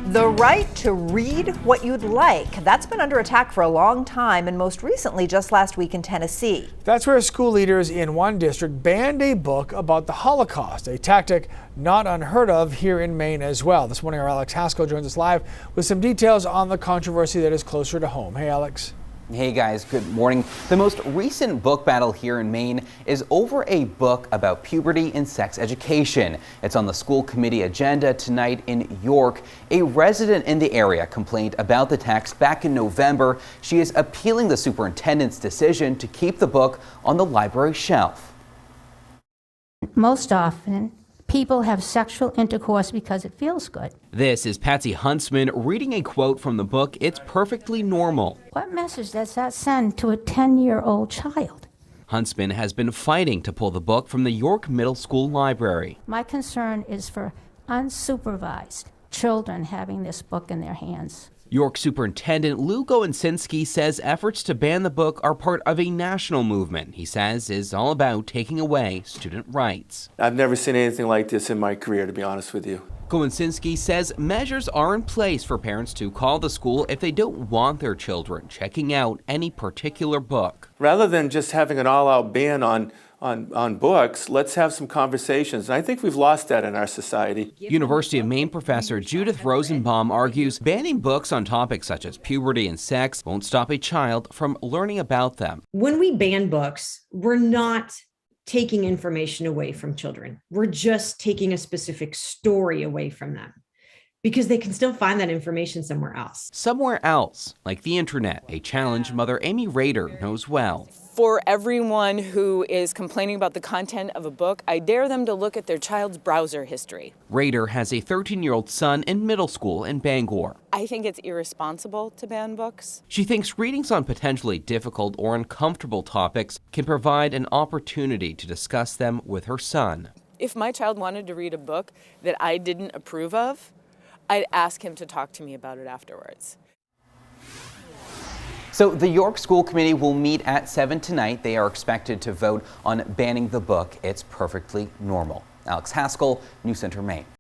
The right to read what you'd like. That's been under attack for a long time, and most recently just last week in Tennessee. That's where school leaders in one district banned a book about the Holocaust, a tactic not unheard of here in Maine as well. This morning, our Alex Haskell joins us live with some details on the controversy that is closer to home. Hey, Alex. Hey guys, good morning. The most recent book battle here in Maine is over a book about puberty and sex education. It's on the school committee agenda tonight in York. A resident in the area complained about the text back in November. She is appealing the superintendent's decision to keep the book on the library shelf. Most often, people have sexual intercourse because it feels good. This is Patsy Huntsman reading a quote from the book, It's Perfectly Normal. What message does that send to a 10-year-old child? Huntsman has been fighting to pull the book from the York Middle School library. My concern is for unsupervised children having this book in their hands. York Superintendent Lou Gowensinski says efforts to ban the book are part of a national movement he says is all about taking away student rights. I've never seen anything like this in my career, to be honest with you. Gowensinski says measures are in place for parents to call the school if they don't want their children checking out any particular book. Rather than just having an all-out ban on books, let's have some conversations. And I think we've lost that in our society. University of Maine professor Judith Rosenbaum argues banning books on topics such as puberty and sex won't stop a child from learning about them. When we ban books, we're not taking information away from children. We're just taking a specific story away from them, because they can still find that information somewhere else. Somewhere else, like the internet, a challenge Mother Amy Rader knows well. For everyone who is complaining about the content of a book, I dare them to look at their child's browser history. Rader has a 13-year-old son in middle school in Bangor. I think it's irresponsible to ban books. She thinks readings on potentially difficult or uncomfortable topics can provide an opportunity to discuss them with her son. If my child wanted to read a book that I didn't approve of, I'd ask him to talk to me about it afterwards. So the York School Committee will meet at 7 tonight. They are expected to vote on banning the book, It's Perfectly Normal. Alex Haskell, News Center, Maine.